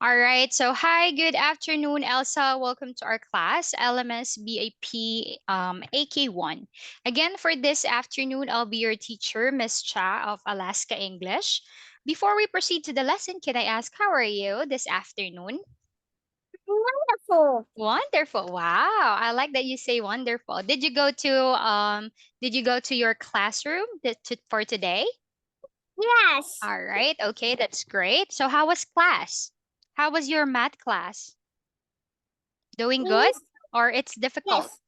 All right. So, hi, good afternoon, Elsa. Welcome to our class, LMS BAP AK1. Again, for this afternoon, I'll be your teacher, Miss Cha of Alaska English. Before we proceed to the lesson, can I ask, how are you this afternoon? Wonderful. Wonderful. Wow. I like that you say wonderful. Did you go to your classroom for today? Yes. All right. Okay, that's great. So, how was class? How was your math class? Doing good Means or it's difficult? yes.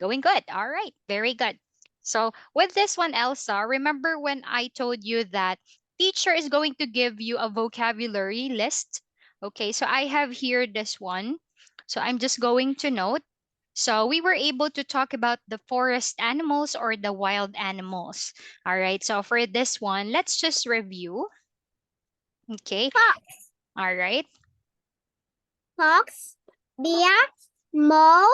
Going good. All right. Very good. So with this one, Elsa, remember when I told you that teacher is going to give you a vocabulary list? Okay, so I have here this one. So I'm just going to note. So we were able to talk about the forest animals or the wild animals. All right. So for this one, let's just review. Okay. Fox. All right. Fox. Deer. Mole.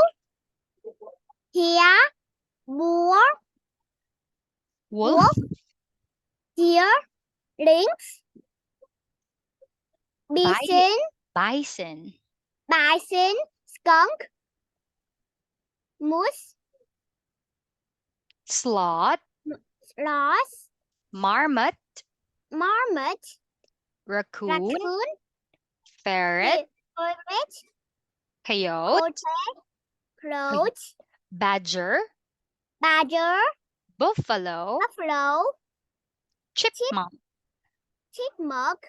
Hare. Boar. Wolf, Wolf. Deer. Lynx. bi- Bison. bison, Bison. Skunk. Moose. sloth, Sloth. marmot, Marmot. raccoon, Raccoon. ferret, Parrot. coyote, Coyote. Cloud. badger, Badger. buffalo, Buffalo. chipmunk, Chipmunk.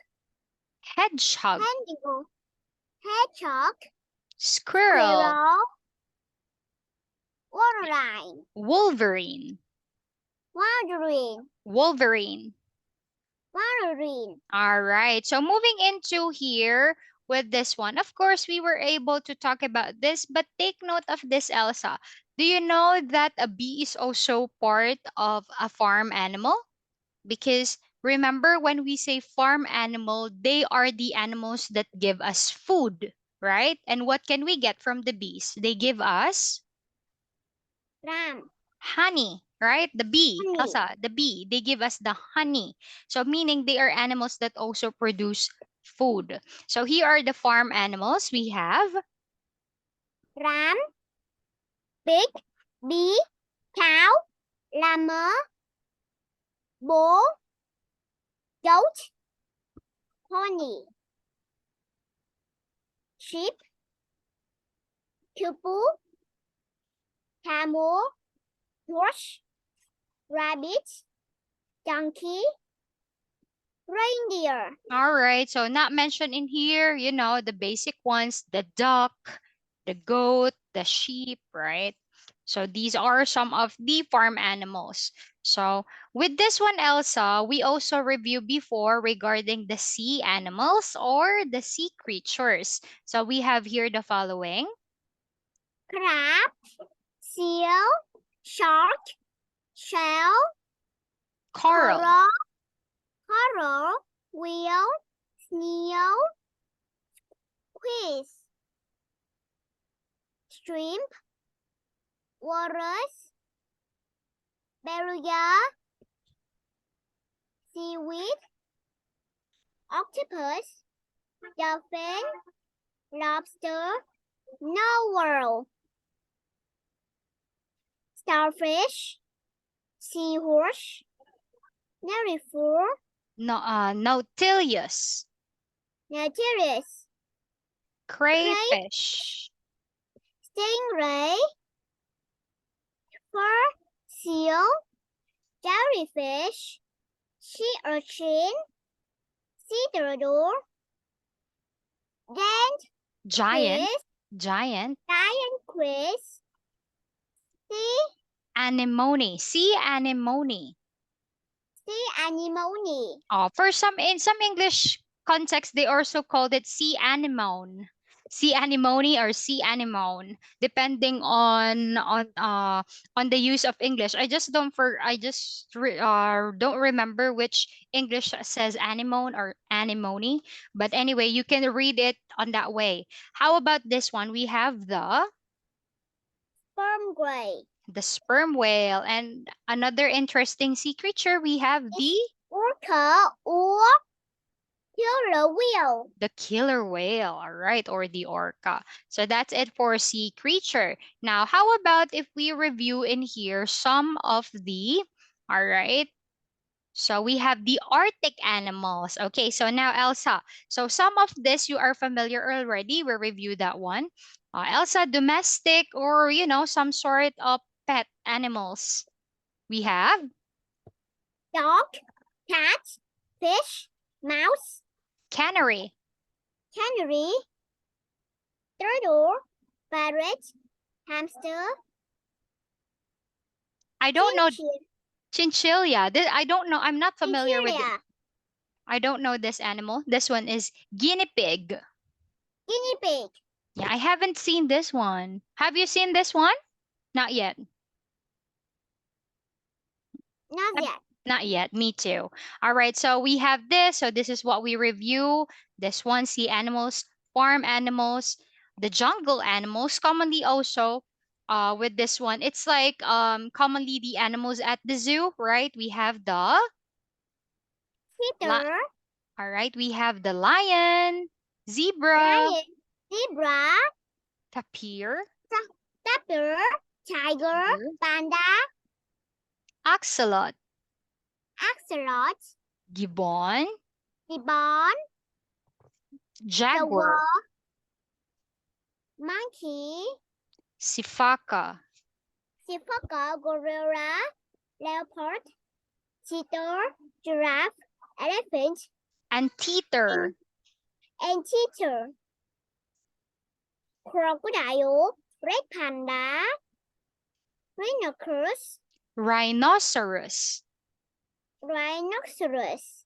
hedgehog, Hedgehog. Hedgehog. squirrel, Squirrel. Waterline. wolverine, Wandering. wolverine. Wandering. All right. So moving into here with this one, of course, we were able to talk about this, but take note of this, Elsa. Do you know that a bee is also part of a farm animal? Because remember, when we say farm animal, they are the animals that give us food, right? And what can we get from the bees? They give us Ram. honey, right? The bee, Honey. Elsa, the bee, they give us the honey. So meaning they are animals that also produce food. So here are the farm animals we have. Ram. Pig. Bee. Cow. Llama. Bull. Goat. Pony. Sheep. Kupu. Camel. Horse. Rabbit. Donkey. Reindeer. All right, so not mentioned in here, the basic ones, the duck, the goat, the sheep, right? So these are some of the farm animals. So with this one, Elsa, we also reviewed before regarding the sea animals or the sea creatures. So we have here the following. Crab. Seal. Shark. Shell. Coral, Coral. Whale. Snail. Quiz. Shrimp. Walrus. Beluga. Seaweed. Octopus. Dolphin. Lobster. Narwhal. Starfish. Seahorse. Nerifur. Nautilus, Nautilus. crayfish, Stingray. Fur. Seal. Jellyfish. Sea urchin. Sea turtle. Giant giant, quiz. giant, Giant quiz. Sea sea anemone. anemone. For in some English context, they also called it sea anemone, sea anemone or sea anemone, depending on the use of English. Don't remember which English says anemone or anemone, but anyway, you can read it on that way. How about this one? We have Sperm gray. the sperm whale, and another interesting sea creature. We have the Orca or Killer whale. The killer whale, all right, or the orca. So that's it for sea creature. Now, how about if we review in here some of the, all right, so we have the Arctic animals. Okay, so now Elsa. So some of this you are familiar already. We reviewed that one. Elsa, domestic or, some sort of pet animals. We have Dog. Cat. Fish. Mouse. canary. Canary. Turtle. Parrot. Hamster. I don't know Chinchilla. chinchilla. I don't know. I'm not familiar with it. Chinchilla. I don't know this animal. This one is guinea pig. Guinea pig. Yeah, I haven't seen this one. Have you seen this one? Not yet. Not Have- yet. Not yet. Me too. All right. So we have this. So this is what we review. This one, sea animals, farm animals, the jungle animals. Commonly also, with this one, it's like commonly the animals at the zoo, right? We have the Cheetah. all right. We have the lion, zebra, Lion. Zebra. tapir, Tapir. Tiger. deer, Panda. axolot, Axolot. gibbon, Gibbon. The jaguar, wall. Monkey. sifaka, Sifaka. Gorilla. Leopard. Cheetah. Giraffe. Elephant. and teeter. And cheetah. Crocodile. Red panda. Rhinoceros. Rhinoceros, Rhinoceros.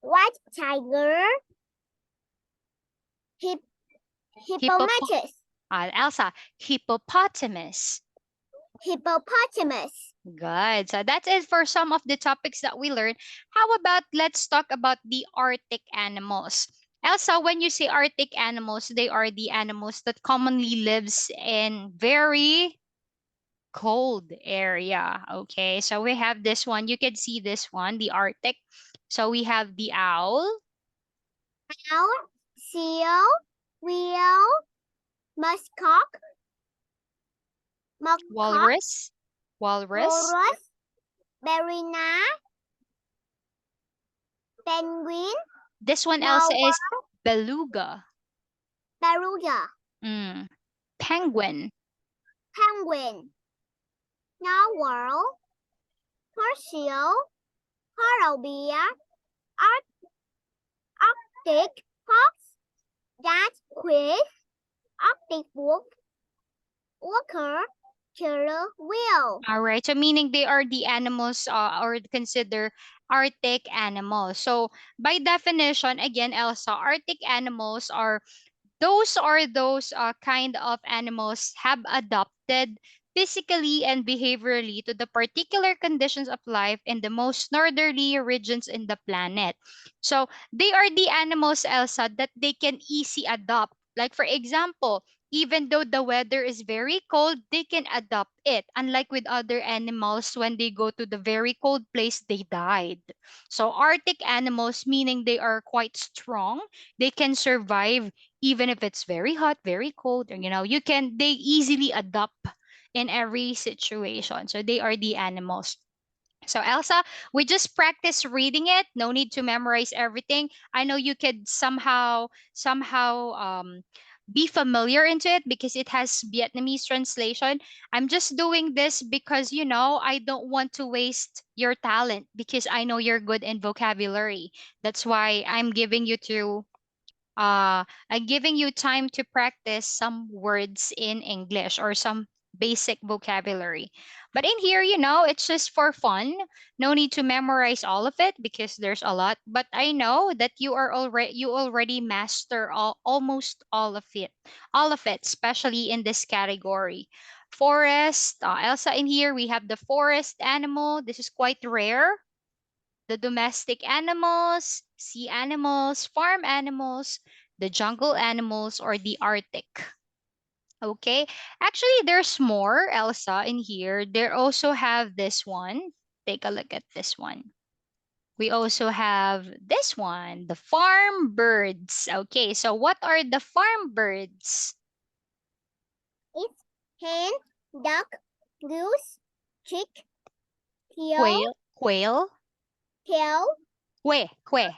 White tiger. Hip, hippopo- hippopotamus. Elsa, hippopotamus. Hippopotamus. Good. So that's it for some of the topics that we learned. How about let's talk about the Arctic animals? Elsa, when you say Arctic animals, they are the animals that commonly lives in very cold area. Okay, so we have this one. You can see this one, the Arctic. So we have the owl, Owl. Seal. Whale. Muskox. Macaque. walrus, walrus, Walrus. Ballerina. Penguin. this one, Elsa, Narwhal. is beluga, Beluga. mm, penguin, Penguin. Narwhal. Perseal. Coral bear. Arctic fox. That quiz. Arctic wolf. Walker. Killer whale. all right, so meaning they are the animals or consider Arctic animals. So by definition, again, Elsa, Arctic animals are those kind of animals have adopted physically and behaviorally to the particular conditions of life in the most northerly regions in the planet. So they are the animals, Elsa, that they can easy adopt. Like for example, even though the weather is very cold, they can adopt it. Unlike with other animals, when they go to the very cold place, they died. So Arctic animals, meaning they are quite strong, they can survive even if it's very hot, very cold, or they easily adapt in every situation. So they are the animals. So Elsa, we just practice reading it. No need to memorize everything. I know you could somehow be familiar into it because it has Vietnamese translation. I'm just doing this because I don't want to waste your talent because I know you're good in vocabulary. That's why I'm giving you time to practice some words in English or some basic vocabulary. But in here, it's just for fun. No need to memorize all of it because there's a lot. But I know that you already master almost all of it, especially in this category. Forest, Elsa, in here we have the forest animal. This is quite rare, the domestic animals, sea animals, farm animals, the jungle animals, or the Arctic. Okay, actually, there's more, Elsa, in here. They also have this one. Take a look at this one. We also have this one, the farm birds. Okay, so what are the farm birds? It's hen, duck, goose, chick, teal, Quail, quail, teal, quail,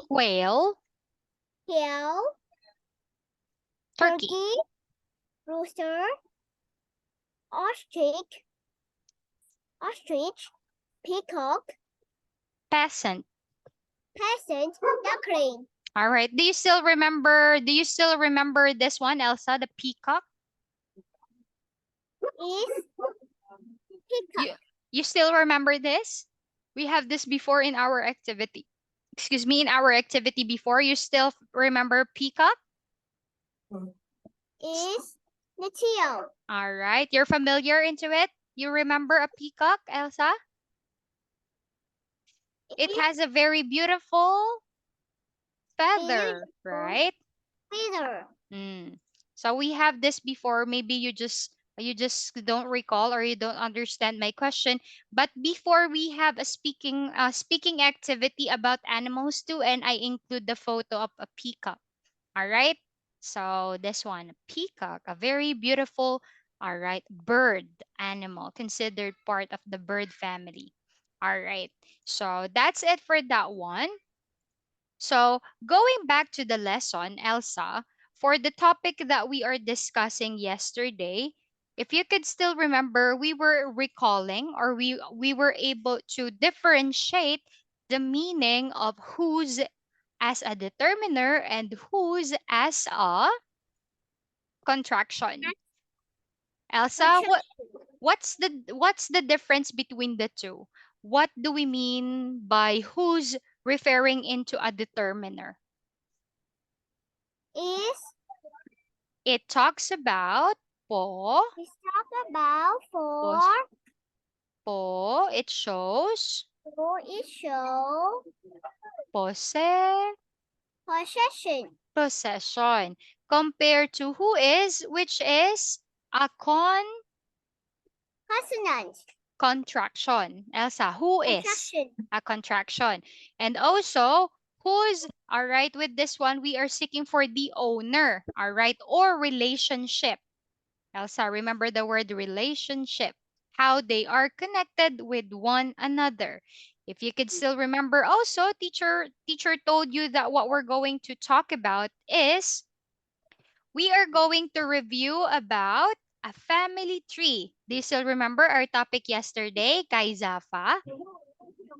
quail, teal, turkey, turkey, rooster, ostrich, ostrich, peacock, peasant. pheasant, duckling. All right. Do you still remember this one, Elsa, the peacock? Is peacock. You you still remember this? We have this before in our activity. Excuse me, in our activity before. You still remember peacock? Is the teal. All right. You're familiar into it? You remember a peacock, Elsa? It Is has a very beautiful feather, beautiful right? feather. Mm. So we have this before. Maybe you just don't recall or you don't understand my question. But before we have a speaking activity about animals too, and I include the photo of a peacock. All right. So this one, peacock, a very beautiful, all right, bird animal considered part of the bird family. All right. So that's it for that one. So, going back to the lesson, Elsa, for the topic that we are discussing yesterday, if you could still remember, we were recalling or we were able to differentiate the meaning of whose as a determiner and whose as a contraction. Elsa, Contraction what's the difference between the two? What do we mean by who's referring into a determiner? is It talks about po, we talk about pos, for it shows it show posse, possession. possession, compared to who is, which is a Consonant. contraction. Elsa, who is Contraction. a contraction? And also, who's, all right, with this one, we are seeking for the owner, all right, or relationship. Elsa, remember the word relationship, how they are connected with one another. If you could still remember also, teacher told you that what we're going to talk about is we are going to review about a family tree. Do you still remember our topic yesterday, Kay Zafa?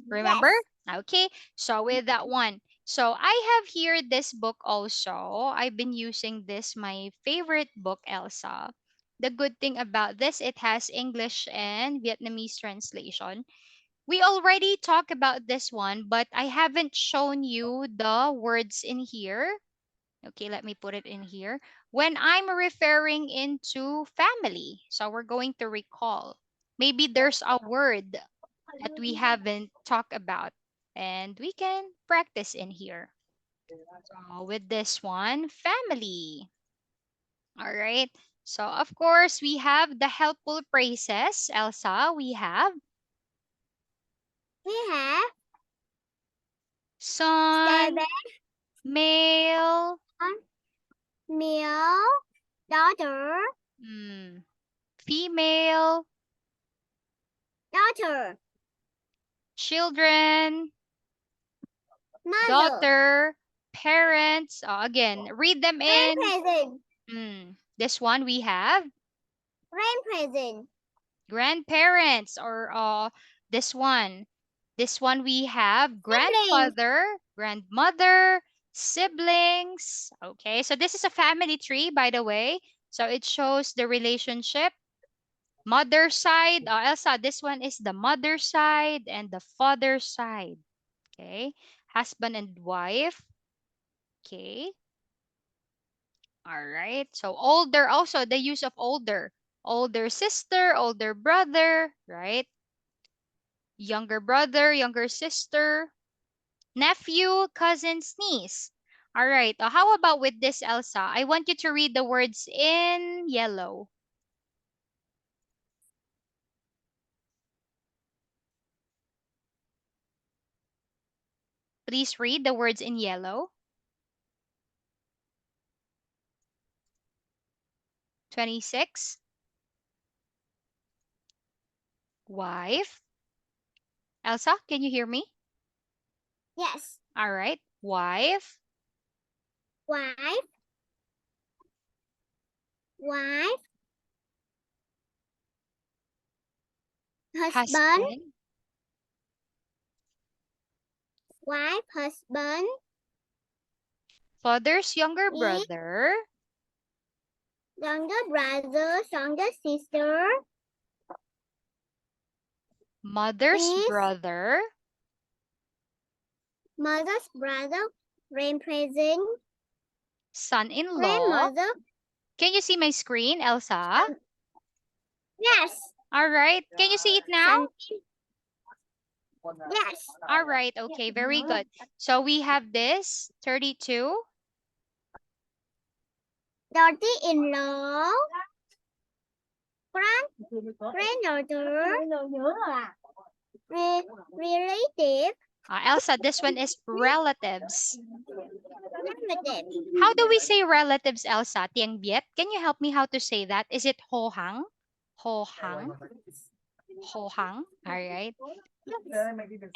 Remember? Yes. Okay, so with that one. So I have here this book also. I've been using this, my favorite book, Elsa. The good thing about this, it has English and Vietnamese translation. We already talked about this one, but I haven't shown you the words in here. Okay, let me put it in here. When I'm referring into family, so we're going to recall. Maybe there's a word that we haven't talked about and we can practice in here. So with this one, family. All right. So of course we have the helpful phrases. Elsa, we have We have son, seven male, male, daughter, mm, female, daughter, children, mother, daughter, parents. Again, read them in. grandparent, This one we have grandparent, grandparents, or this one we have siblings, grandfather, grandmother, siblings. Okay, so this is a family tree, by the way, so it shows the relationship. Mother side, Elsa, this one is the mother side and the father side. Okay, husband and wife. Okay, all right, so older, also the use of older sister, older brother, right? Younger brother, younger sister, nephew, cousin's niece. All right. How about with this, Elsa? I want you to read the words in yellow. Please read the words in yellow. 26. Wife. Elsa, can you hear me? Yes. All right. Wife. Wife. Wife. Husband. Husband. Wife. Husband. Father's younger Is brother. younger brother. Younger sister. Mother's Is brother. mother's brother. Grandparent. Son-in-law. Grandmother. Can you see my screen, Elsa? Yes. All right. Can you see it now? Son. Yes. All right. Okay. Very good. So we have this 32. Daughter-in-law. Granddaughter. Relative. Elsa, this one is relatives. Relative. How do we say relatives, Elsa? Tieng Biet? Can you help me how to say that? Is it ho hang? Ho hang? Ho hang? All right.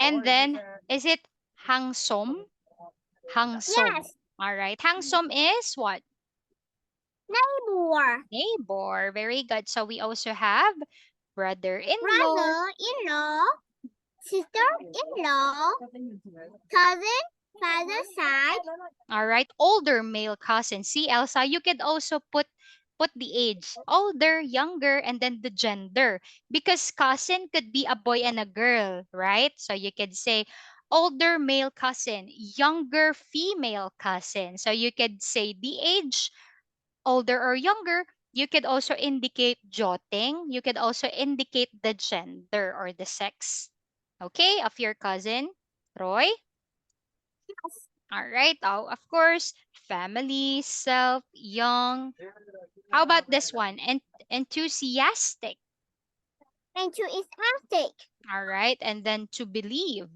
And then, is it hang som? Hang som. Yes. All right. Hang som is what? Neighbor. Neighbor. Very good. So we also have brother-in-law. Brother-in-law. Sister-in-law. Cousin. Father's side. All right. Older male cousin. See, Elsa, you could also put the age. Older, younger, and then the gender. Because cousin could be a boy and a girl, right? So you could say older male cousin, younger female cousin. So you could say the age, older or younger. You could also indicate jotting. You could also indicate the gender or the sex. Okay, of your cousin. Roy? All right. Oh, of course, family, self, young. How about this one? Enthusiastic. Enthusiastic. All right. And then to believe.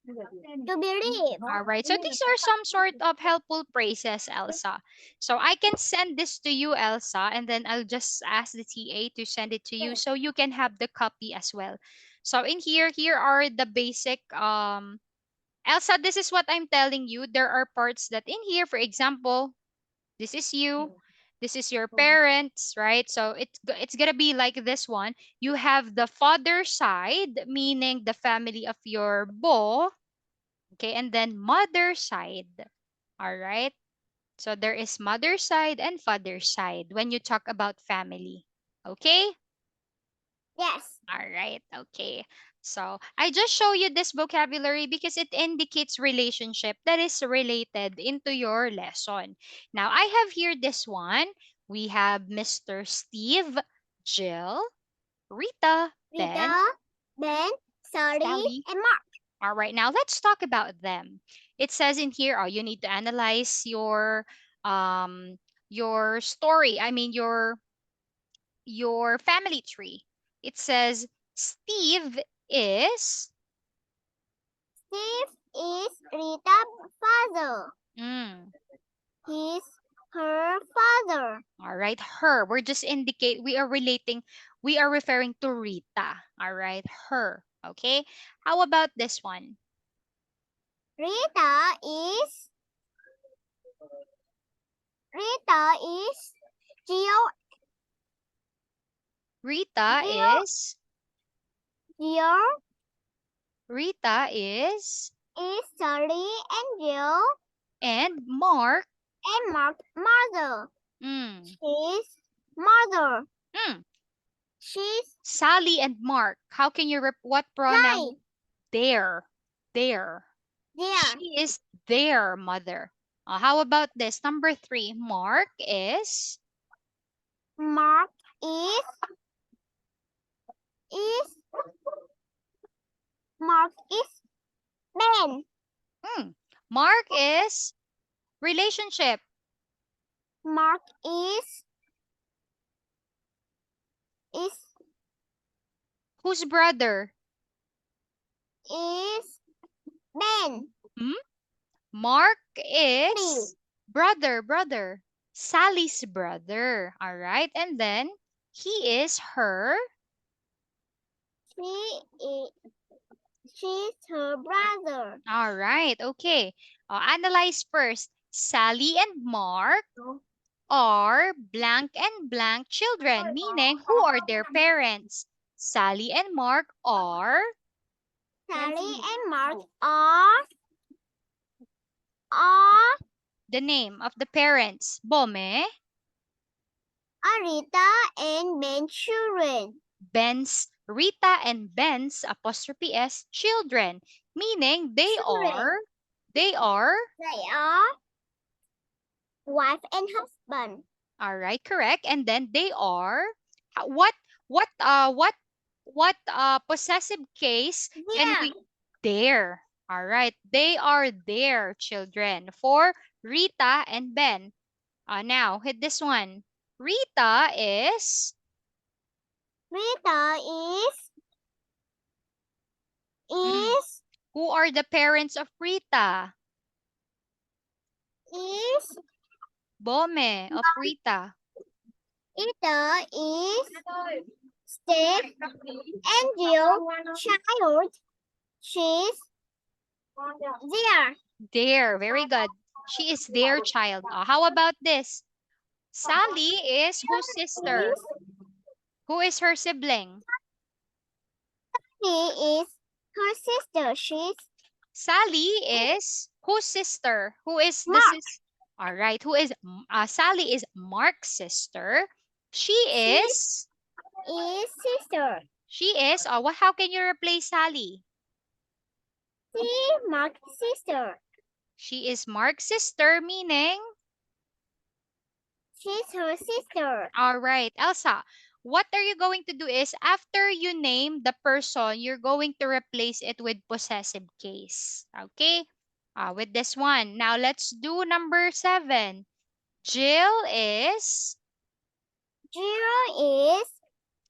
To believe. All right. So these are some sort of helpful phrases, Elsa. So I can send this to you, Elsa, and then I'll just ask the TA to send it to you so you can have the copy as well. So in here are the basic Elsa, this is what I'm telling you. There are parts that in here, for example, this is you, this is your parents, right? So it's gonna be like this one. You have the father side, meaning the family of your bo, okay, and then mother side. All right. So there is mother side and father side when you talk about family. Okay. Yes. All right. Okay. So I just show you this vocabulary because it indicates relationship that is related into your lesson. Now I have here this one. We have Mr. Steve, Jill, Rita, Ben, Rita, Ben, Sally, Sally. and Mark. All right. Now let's talk about them. It says in here, oh, you need to analyze your story. I mean your family tree. It says Steve is Steve is Rita's father. mm, He's her father. all right, her. We're just indicate we are relating, we are referring to Rita. All right, her. Okay. How about this one? Rita is Gio Rita Gio is Gio Rita is is Sally and Jill and Mark. and Mark's mother. Mm, She's mother. mm, She's Sally and Mark. How can you what pronoun? nine. Their. Their. There. She is their mother. How about this? Number 3. Mark is Mark is Ben. Hmm, Mark is relationship. Mark is Whose brother? is Ben. Hmm? Mark Three. is brother. Sally's brother. All right. And then he is her. She is. She's her brother. All right. Okay. Analyze first. Sally and Mark are blank and blank children, meaning who are their parents? Sally and Mark are Sally and Mark are the name of the parents. Bome, Arita and Ben children. Rita and Ben's apostrophe S children, meaning Children. they are, They are wife and husband. all right, correct. And then they are, what, what, possessive case can Yeah. we, their, all right, they are their children for Rita and Ben. Now, hit this one. Rita is, Rita mm, is who are the parents of Rita? is Bome of Rita. Rita is Steph and Jill child. She's there. Their, very good. She is their child. How about this? Sally is whose sister? Who is her sibling? She is her sister. She's Sally is whose sister? Who is the Mark. sis? All right. Sally is Mark's sister. She She is. is sister. She is. What? How can you replace Sally? She Mark's sister. She is Mark's sister, meaning. She's her sister. All right, Elsa. What are you going to do is after you name the person, you're going to replace it with possessive case. Okay? With this one. Now let's do number 7. Jill is Jill is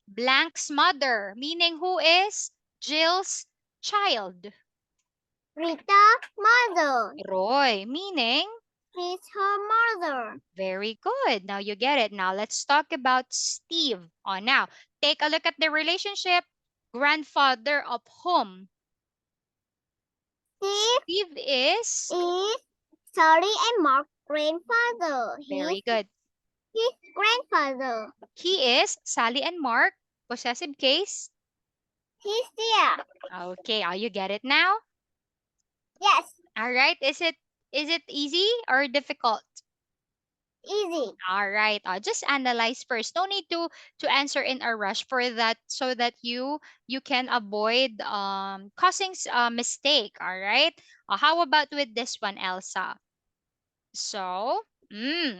blank's mother, meaning who is Jill's child. Rita's mother. Roy, meaning She's her mother. very good. Now you get it. Now let's talk about Steve. Now take a look at the relationship. Grandfather of whom? Steve Steve is is Sally and Mark's grandfather. very good. His grandfather. He is Sally and Mark. Possessive case. He's there. Okay, you get it now? Yes, All right. Is it easy or difficult? easy. All right. Just analyze first. No need to answer in a rush for that, so that you can avoid causing a mistake. All right. How about with this one, Elsa? So,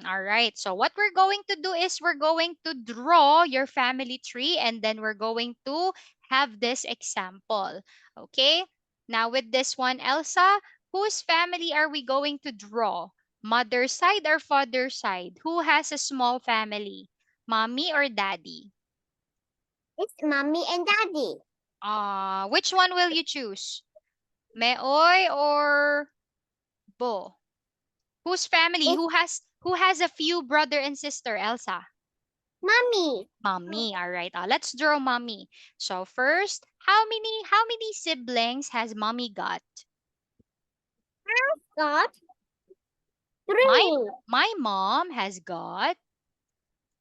all right. So what we're going to do is we're going to draw your family tree, and then we're going to have this example. Okay? Now with this one, Elsa, whose family are we going to draw? Mother side or father side? Who has a small family? Mommy or daddy? It's mommy and daddy. Which one will you choose? Meoy or Bo? Whose family? It's Who has a few brother and sister, Elsa? mommy. Mommy. All right. Let's draw mommy. So first, how many siblings has mommy got? Got My three. my mom has got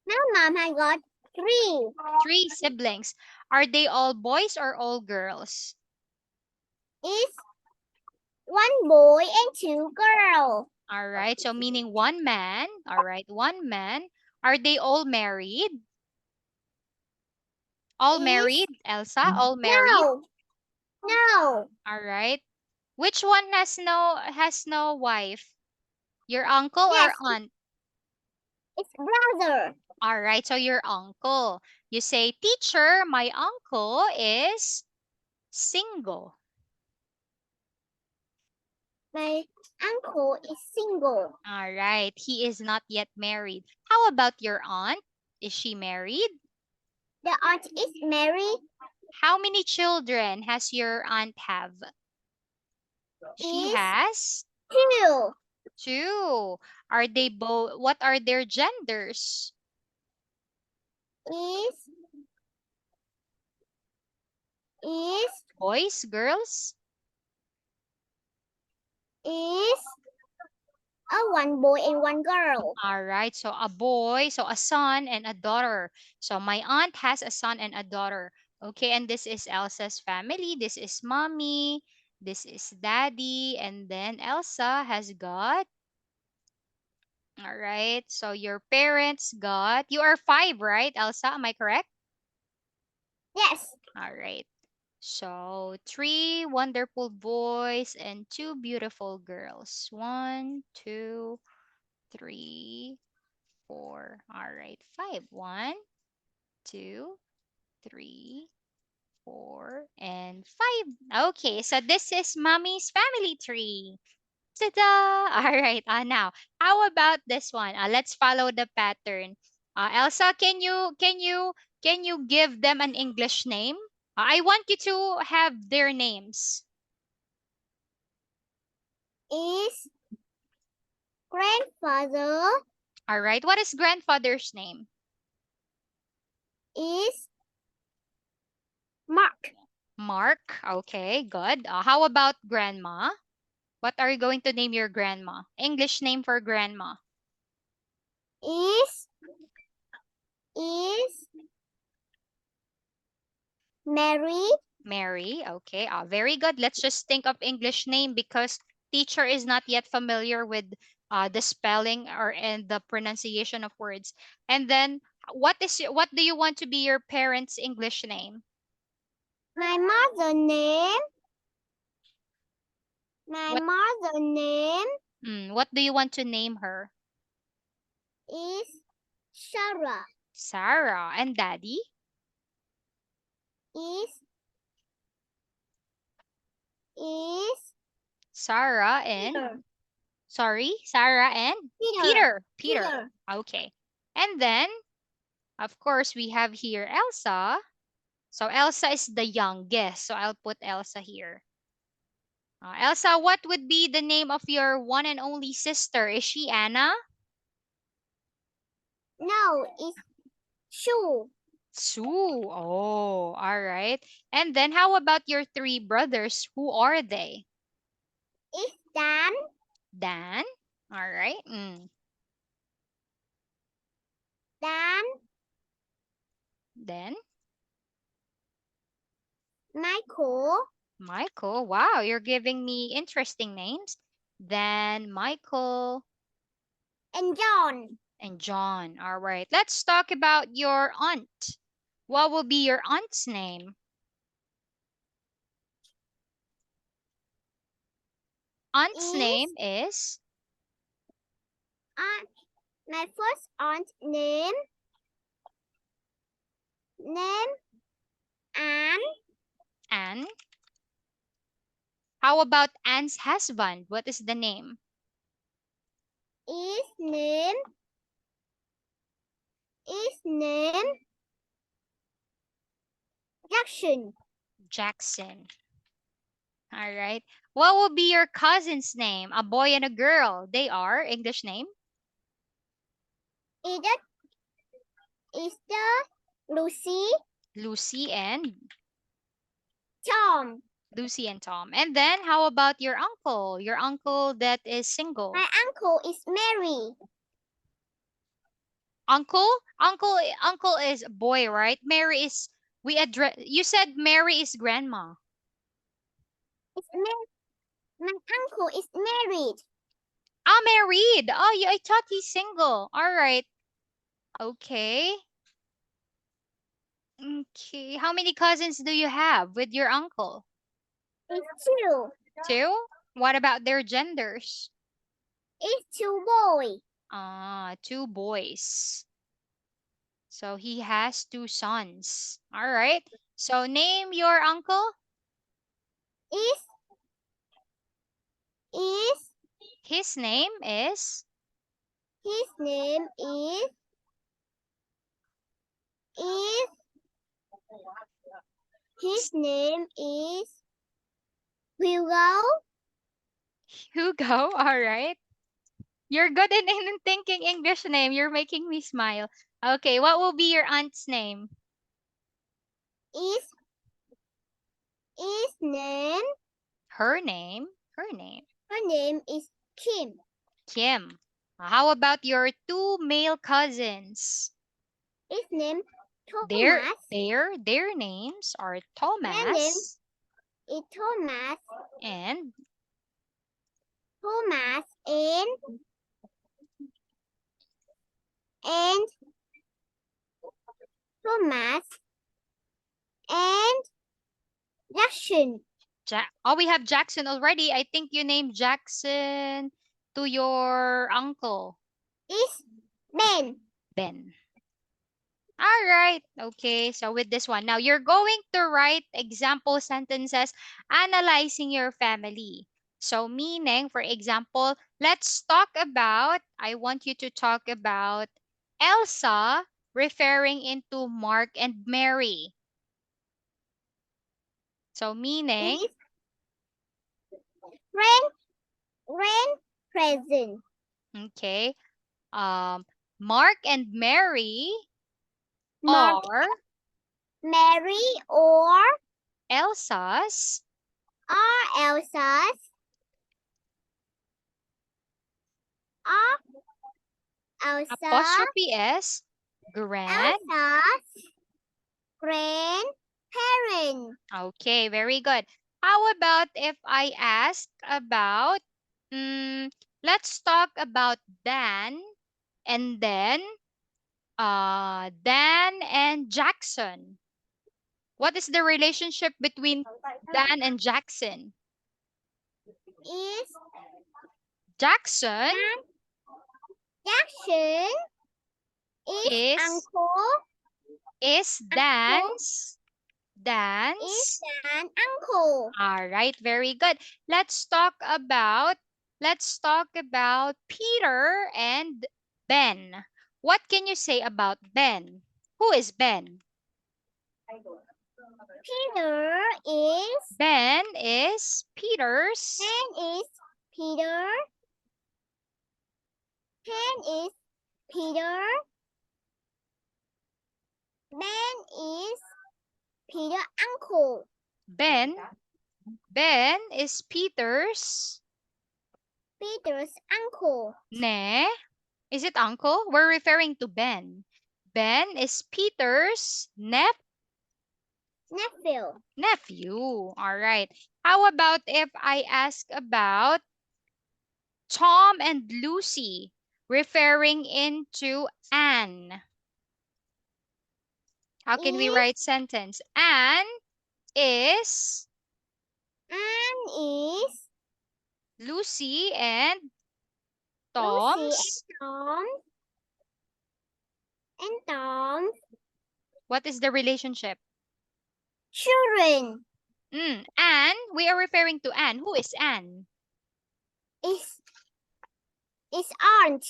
My mom has got three. 3 siblings. Are they all boys or all girls? It's one boy and 2 girls. All right. So meaning one man. All right, one man. Are they all married? All Is married, Elsa? All married? no. All right. Which one has no wife? Your uncle or Yes, aunt? it's brother. All right, so your uncle. You say, teacher, my uncle is single. My uncle is single. All right, he is not yet married. How about your aunt? Is she married? The aunt is married. How many children has your aunt have? She is has 2. two. Are they both? What are their genders? Is is Boys, girls? is a one boy and one girl. All right. So a boy, so a son and a daughter. So my aunt has a son and a daughter. Okay, and this is Elsa's family. This is mommy. This is daddy. And then Elsa has got. All right. So your parents got. You are five, right, Elsa? Am I correct? Yes. All right. So three wonderful boys and two beautiful girls. One, two, three, four. All right. Five. One, two, three, four, and five. Okay, so this is mommy's family tree. Ta-da! All right. Now, how about this one? Let's follow the pattern. Elsa, can you give them an English name? I want you to have their names. Is grandfather All right. What is grandfather's name? is Mark. Mark. Okay, good. How about grandma? What are you going to name your grandma? English name for grandma. Is is Mary. Mary. Okay. Very good. Let's just think of English name because teacher is not yet familiar with the spelling or and the pronunciation of words. And then what do you want to be your parents' English name? My mother name. My What mother name what do you want to name her? is Sarah. Sarah. And daddy? Is is Sarah and Peter. sorry, Sarah and Peter. Peter. Peter. Peter. Okay. And then of course we have here Elsa. So Elsa is the youngest. So I'll put Elsa here. Elsa, what would be the name of your one and only sister? Is she Anna? No, it's Sue. Sue. Oh, all right. And then how about your three brothers? Who are they? It's Dan. Dan. All right. Dan. Then Michael. Michael. Wow, you're giving me interesting names. Then Michael And John. and John. All right. Let's talk about your aunt. What will be your aunt's name? Aunt's Is name is aunt. My first aunt name Anne. Anne. How about Anne's husband? What is the name? Is name is name Jackson. Jackson. All right. What will be your cousin's name? A boy and a girl. They are English name. Is that is the Lucy Lucy and Tom. Lucy and Tom. And then how about your uncle? Your uncle that is single. My uncle is Mary. Uncle? Uncle is a boy, right? Mary is we address you said Mary is grandma. It's my uncle is married. Ah, married. Oh, yeah, I thought he's single. All right. Okay. Okay. How many cousins do you have with your uncle? It's two. Two? What about their genders? It's two boy. Two boys. So he has two sons. All right. So name your uncle. Is is His name is his name is his name is Hugo. Hugo. All right. You're good in thinking English name. You're making me smile. Okay, what will be your aunt's name? Is name. Her name. Her name. Her name is Kim. Kim. How about your two male cousins? His name Their Thomas. their names are Their name Thomas is Thomas. and Thomas and Thomas and Jackson. Oh, we have Jackson already. I think you named Jackson to your uncle, Is Ben. Ben. All right. Okay. So with this one, now you're going to write example sentences analyzing your family. So meaning, for example, let's talk about, I want you to talk about Elsa referring into Mark and Mary. So meaning, Is present. okay, Mark and Mary Mark, are Mary, or Elsa's are Elsa's. Are apostrophe S grand. Elsa's grandparent. Okay, very good. How about if I ask about, let's talk about Dan and then Dan and Jackson. What is the relationship between Dan and Jackson? Is Jackson Jackson is is uncle. is Dan's Is Dan's. an uncle. All right, very good. Let's talk about Peter and Ben. What can you say about Ben? Who is Ben? Peter is Ben is Peter's Pen is Peter. Pen is Peter. Ben is Peter uncle. Ben. Ben is Peter's Peter's uncle. ne. Is it uncle? We're referring to Ben. Ben is Peter's Nephew. nephew. All right. How about if I ask about Tom and Lucy, referring into Anne? How can we Is write sentence? Anne is and is Lucy and Lucy Tom's. and Tom What is the relationship? children. Anne, we are referring to Anne. Who is Anne? Is aunt.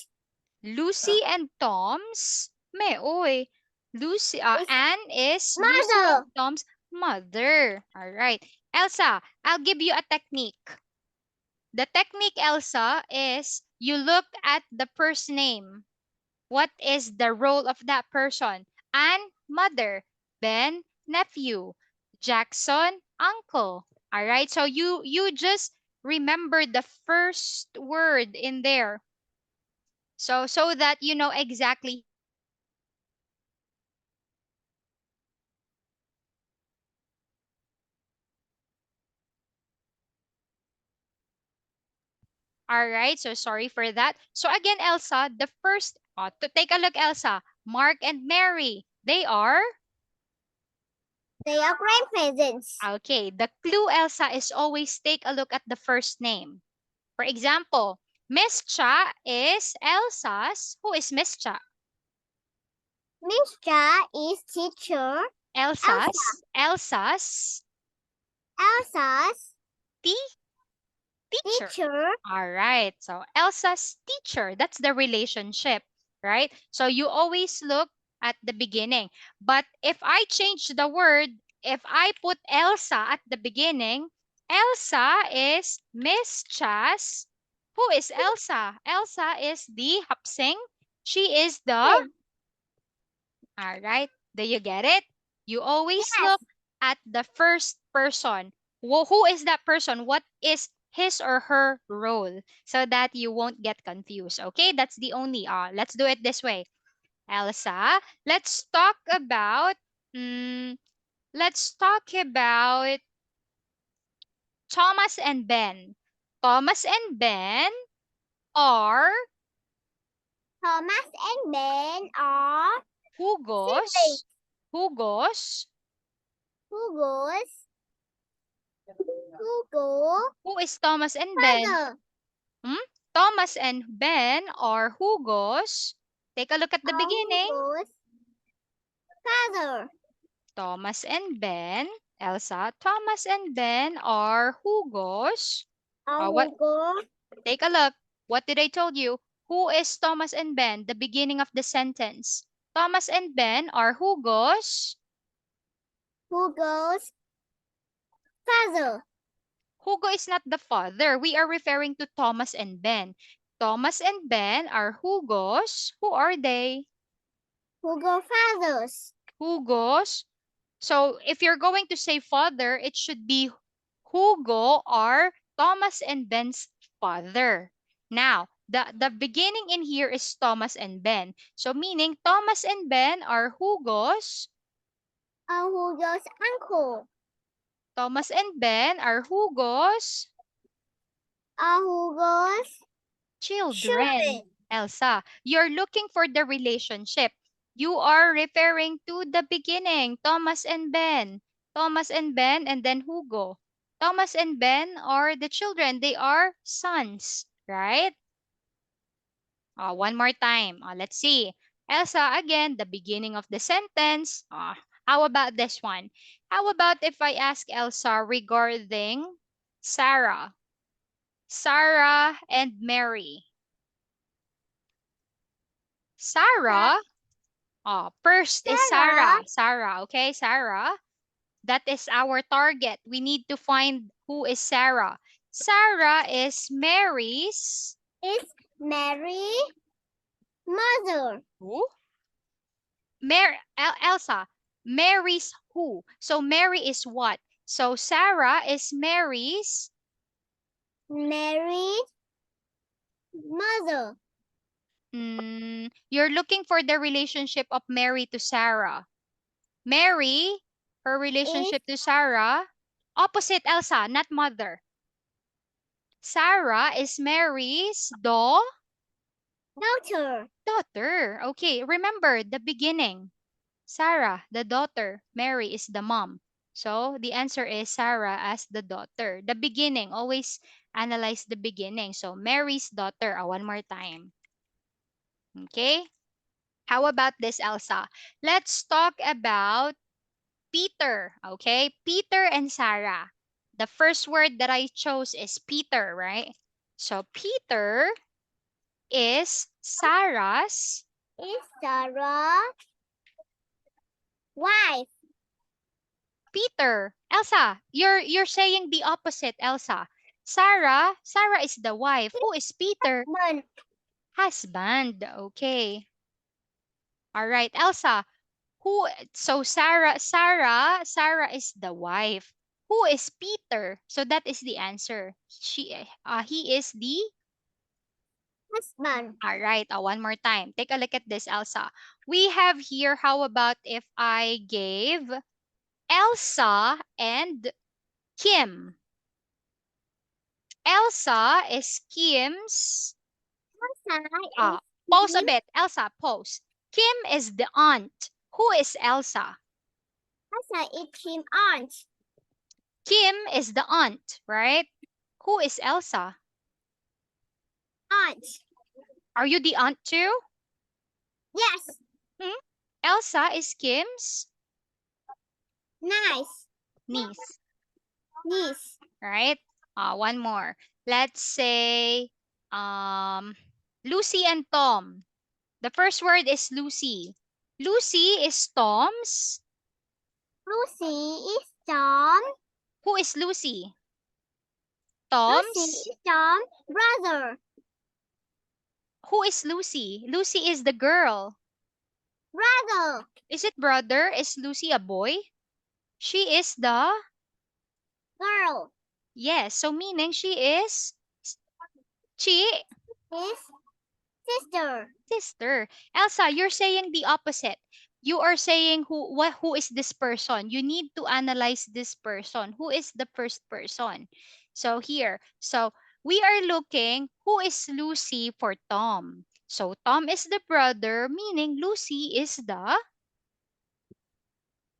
Lucy and Tom's. Oy. Lucy, Is Anne is Lucy mother. and Tom's mother. All right. Elsa, I'll give you a technique. The technique, Elsa, is you look at the first name. What is the role of that person? Anne, mother. Ben, nephew. Jackson, uncle. All right. So you just remember the first word in there. So that you know exactly who is who. All right. So sorry for that. So again, Elsa, the first to take a look, Elsa, Mark and Mary. They are grandparents. Okay. The clue, Elsa, is always take a look at the first name. For example, Miss Cha is Elsa's. Who is Miss Cha? Miss Cha is teacher. Elsa's Elsa's teacher. teacher. All right. So Elsa's teacher, that's the relationship, right? So you always look at the beginning. But if I change the word, if I put Elsa at the beginning, Elsa is Miss Cha's. Who is Elsa? Elsa is the hapsing. She is the. Twin. All right. Do you get it? You always Yes. look at the first person. Who is that person? What is his or her role? So that you won't get confused. Okay? That's the only. Let's do it this way. Elsa, let's talk about. Mm, let's talk about Thomas and Ben. Thomas and Ben are Thomas and Ben are siblings. Hugo's. Hugo's. Hugo's Hugo Who is Thomas and Ben? father. Hmm? Thomas and Ben are Hugo's. Take a look at the beginning. Hugo's father. Thomas and Ben. Elsa, Thomas and Ben are Hugo's. What? Hugo Take a look. What did I told you? Who is Thomas and Ben? The beginning of the sentence. Thomas and Ben are Hugo's. Hugo's father. Hugo is not the father. We are referring to Thomas and Ben. Thomas and Ben are Hugo's. Who are they? Hugo fathers. Hugo's. So if you're going to say father, it should be Hugo or Thomas and Ben's father. Now, the beginning in here is Thomas and Ben. So meaning Thomas and Ben are Hugo's. Hugo's uncle. Thomas and Ben are Hugo's Hugo's children. children. Elsa, you're looking for the relationship. You are referring to the beginning, Thomas and Ben. Thomas and Ben and then Hugo. Thomas and Ben are the children. They are sons, right? One more time. Let's see. Elsa, again, the beginning of the sentence. How about this one? How about if I ask Elsa regarding Sarah? Sarah and Mary. Sarah. First is Sarah Sarah. Sarah, okay, Sarah. That is our target. We need to find who is Sarah. Sarah is Mary's. is Mary's mother. Who? Elsa. Mary's who? So Mary is what? So Sarah is Mary's. Mary's mother. You're looking for the relationship of Mary to Sarah. Mary, her Is relationship to Sarah. Opposite Elsa, not mother. Sarah is Mary's daughter. daughter. Okay, remember the beginning. Sarah, the daughter. Mary is the mom. So the answer is Sarah as the daughter. The beginning, always analyze the beginning. So Mary's daughter. One more time. Okay? How about this, Elsa? Let's talk about Peter. Okay? Peter and Sarah. The first word that I chose is Peter, right? So Peter is Sarah's Is Sarah's wife. Peter. Elsa, you're saying the opposite, Elsa. Sarah is the wife. Who is Peter? Husband. Husband. Okay. All right, Elsa. Who so Sarah is the wife. Who is Peter? So that is the answer. He is the. Husband. All right, one more time. Take a look at this, Elsa. We have here, how about if I gave Elsa and Kim? Elsa is Kim's. Elsa Pause a is bit. Elsa, pause. Kim is the aunt. Who is Elsa? Kim's aunt. Kim is the aunt, right? Who is Elsa? Aunt. Are you the aunt too? Yes. Hmm? Elsa is Kim's Nice. niece, Niece. right? One more. Let's say Lucy and Tom. The first word is Lucy. Lucy is Tom's. Lucy is Tom. Who is Lucy? Lucy Tom's. is Tom's brother. Who is Lucy? Lucy is the girl. Brother. Is it brother? Is Lucy a boy? She is the. Girl. Yes, so meaning she His sister. sister. Elsa, you're saying the opposite. You are saying who is this person? You need to analyze this person. Who is the first person? So here, so we are looking who is Lucy for Tom. So Tom is the brother, meaning Lucy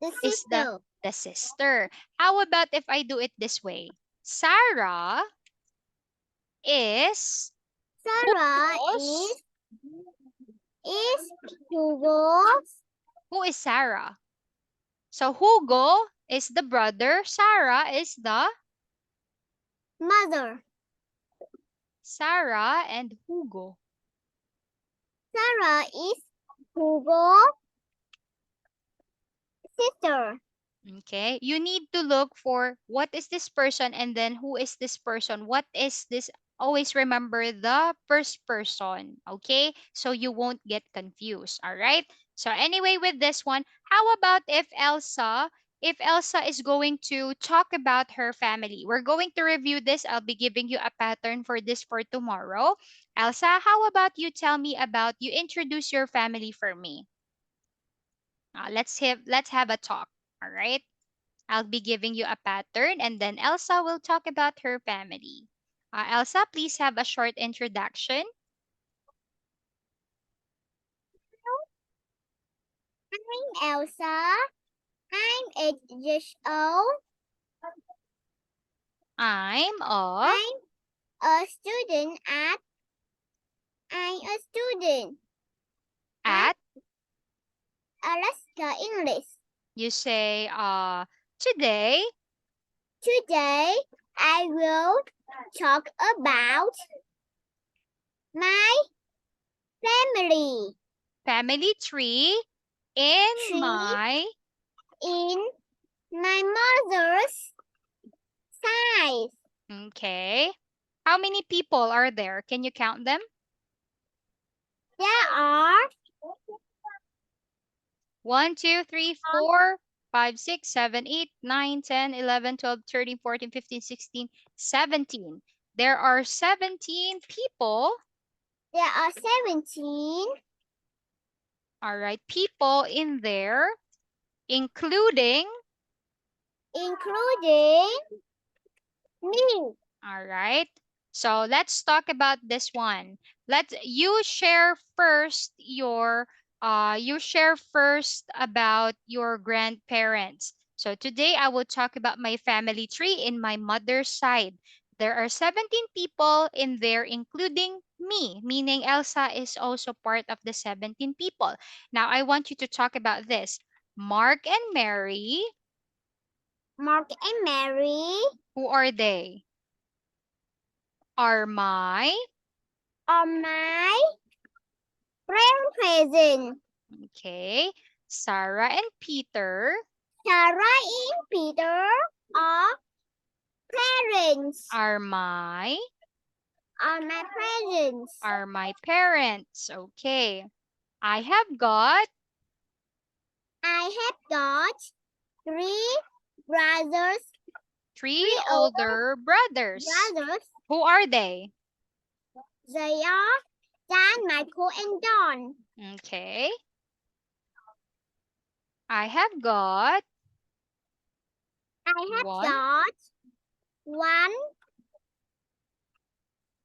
The is the sister. the sister. How about if I do it this way? Sarah is Sarah Hugo's. is Hugo's Who is Sarah? So Hugo is the brother, Sarah is the mother. Sarah and Hugo. Sarah is Hugo's sister. Okay, you need to look for what is this person and then who is this person. What is this? Always remember the first person. Okay, so you won't get confused. All right. So anyway, with this one, how about if Elsa is going to talk about her family? We're going to review this. I'll be giving you a pattern for this for tomorrow. Elsa, how about you tell me about you introduce your family for me? Let's have a talk. All right. I'll be giving you a pattern and then Elsa will talk about her family. Elsa, please have a short introduction. I'm Elsa. I'm 8 years old. I'm a I'm a student at I'm a student at at Alaska English. you say today Today I will talk about my family family tree in tree my in my mother's side. okay. How many people are there? Can you count them? There are 1, 2, 3, 4, 5, 6, 7, 8, 9, 10, 11, 12, 13, 14, 15, 16, 17. There are 17 people. there are 17 All right, people in there, including. including me. All right. So let's talk about this one. Let you share first about your grandparents. So today I will talk about my family tree in my mother's side. There are 17 people in there including me, meaning Elsa is also part of the 17 people. Now I want you to talk about this. Mark and Mary, Mark and Mary who are they? Are my. are my grandparents. Okay. Sarah and Peter Sarah and Peter are parents. are my Are my parents. are my parents. Okay. I have got I have got three brothers. three Three older older brothers. brothers. Who are they? They are Dan, Michael, and John. Okay. I have got I have one. got one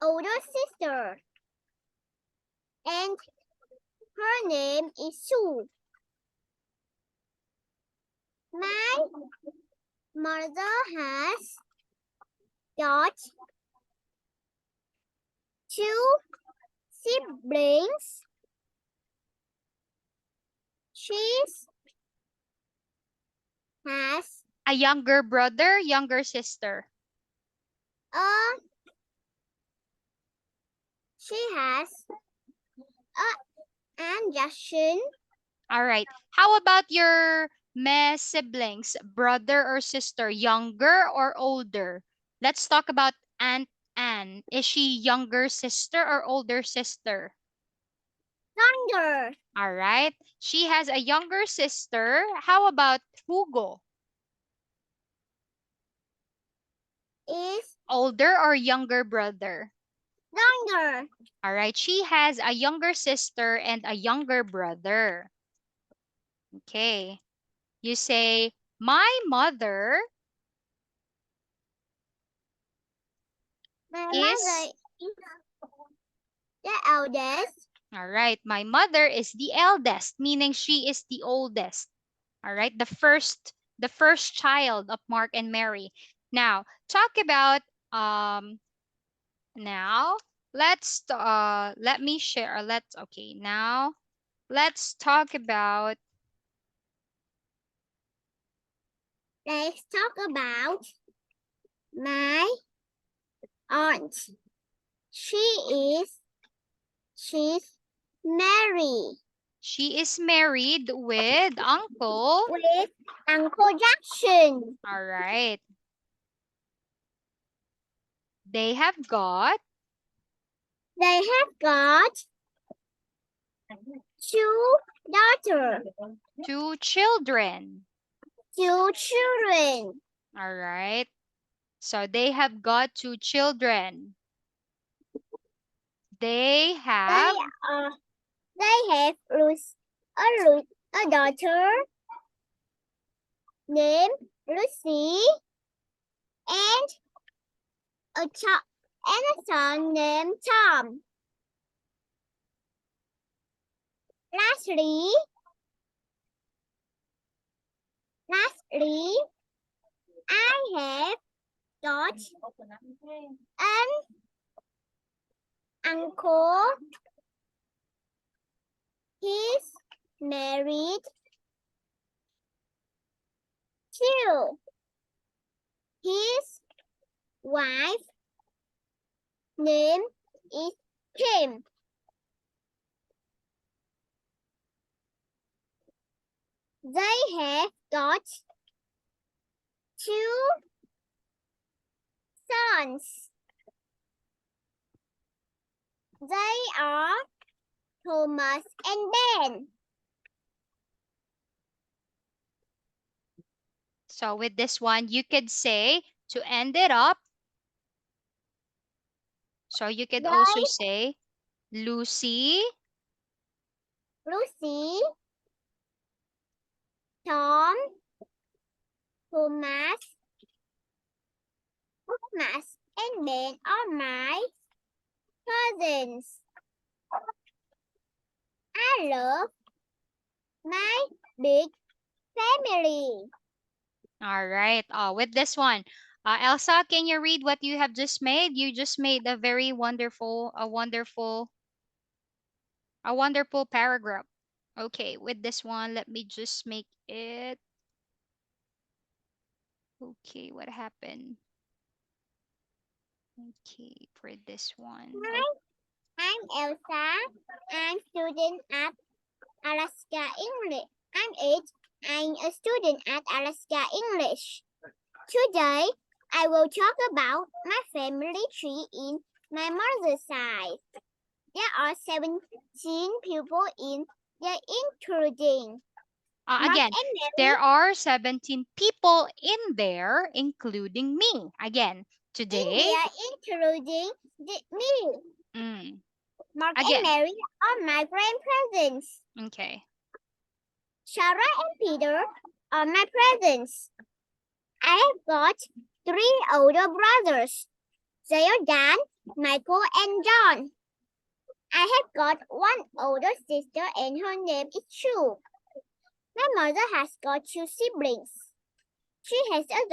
older sister, and her name is Sue. My mother has got two siblings. She has A younger brother, younger sister. a she has an Justin. All right. How about your siblings, brother or sister, younger or older? Let's talk about Aunt Anne? Is she younger sister or older sister? Younger. All right. She has a younger sister. How about Hugo? Is Older or younger brother? younger. All right. She has a younger sister and a younger brother. Okay. You say, my mother My is, mother is the eldest. all right, my mother is the eldest, meaning she is the oldest. All right. The first child of Mark and Mary. Now, talk about um now let me share. Now let's talk about Let's talk about my aunt. She's married she is married with Uncle. with Uncle Jackson. All right. They have got They have got two daughters, two children. two children. All right. So they have got two children. They They have are they have a daughter named Lucy and a son named Tom. Lastly, I have got an uncle. He's married too. His wife name is Kim. They have got two sons. They are Thomas and Ben. so with this one you could say to end it up. So you could also They, say Lucy, Lucy, Tom, Thomas, and Ben are my cousins. I love my big family. all right. With this one, Elsa, can you read what you have just made? You just made a very wonderful paragraph. Okay, with this one, let me just make it. Okay, what happened? Okay, for this one. Hi, I'm Elsa. I'm student at Alaska English. I'm 8. I'm a student at Alaska English. Today, I will talk about my family tree in my mother's side. There are 17 people in there, including Mark Again, and Mary. there are 17 people in there, including me. Again, today. Including me. Mm, Mark and again. Mary are my grandparents. Okay. Sarah and Peter are my presents. I have got 3 older brothers. They are Dan, Michael, and John. I have got 1 older sister and her name is Sue. My mother has got 2 siblings. She has a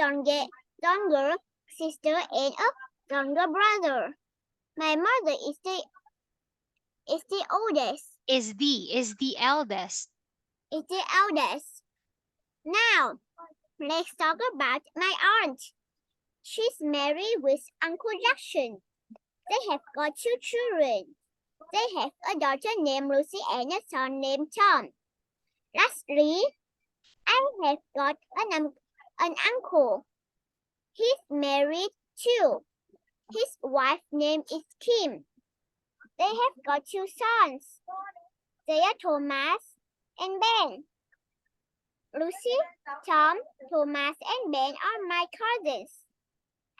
younger sister and a younger brother. My mother is the oldest. Is the eldest. Is the eldest. Now, let's talk about my aunt. She's married with Uncle Jackson. They have got 2 children. They have a daughter named Lucy and a son named Tom. Lastly, I have got an uncle. He's married too. His wife's name is Kim. They have got two sons. They are Thomas and Ben. Lucy, Tom, Thomas, and Ben are my cousins.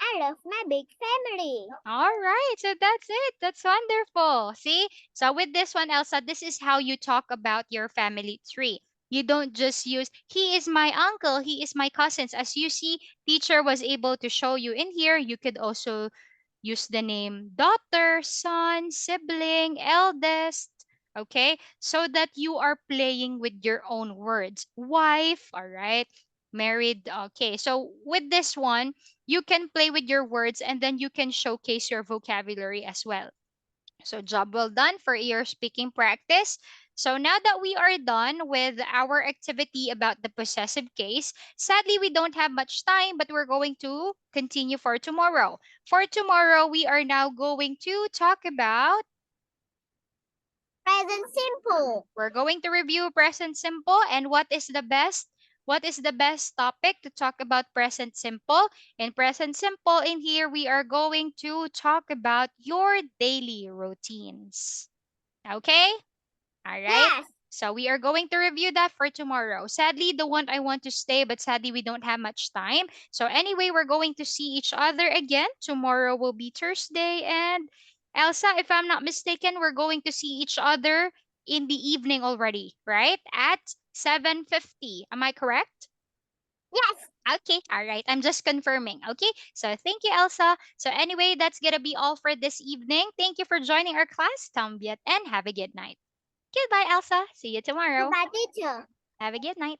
I love my big family. All right, so that's it. That's wonderful. See? So with this one, Elsa, this is how you talk about your family tree. You don't just use, he is my uncle, he is my cousins. As you see, teacher was able to show you in here, you could also use the name daughter, son, sibling, eldest. Okay, so that you are playing with your own words. Wife, all right, married. Okay, so with this one, you can play with your words and then you can showcase your vocabulary as well. So, job well done for your speaking practice. So, now that we are done with our activity about the possessive case, sadly, we don't have much time, but we're going to continue for tomorrow. For tomorrow, we are now going to talk about, Present simple. we're going to review present simple and what is the best topic to talk about present simple. In present simple, in here, we are going to talk about your daily routines. Okay? All right. Yes. So we are going to review that for tomorrow. Sadly, the one I want to stay, but sadly, we don't have much time. So anyway, we're going to see each other again. Tomorrow will be Thursday. And Elsa, if I'm not mistaken, we're going to see each other in the evening already, right? At 7:50. Am I correct? Yes. Okay, all right. I'm just confirming. Okay, so thank you, Elsa. So, anyway, that's gonna be all for this evening. Thank you for joining our class, Tambiet, and have a good night. Goodbye, Elsa. See you tomorrow. Goodbye, teacher. Have a good night.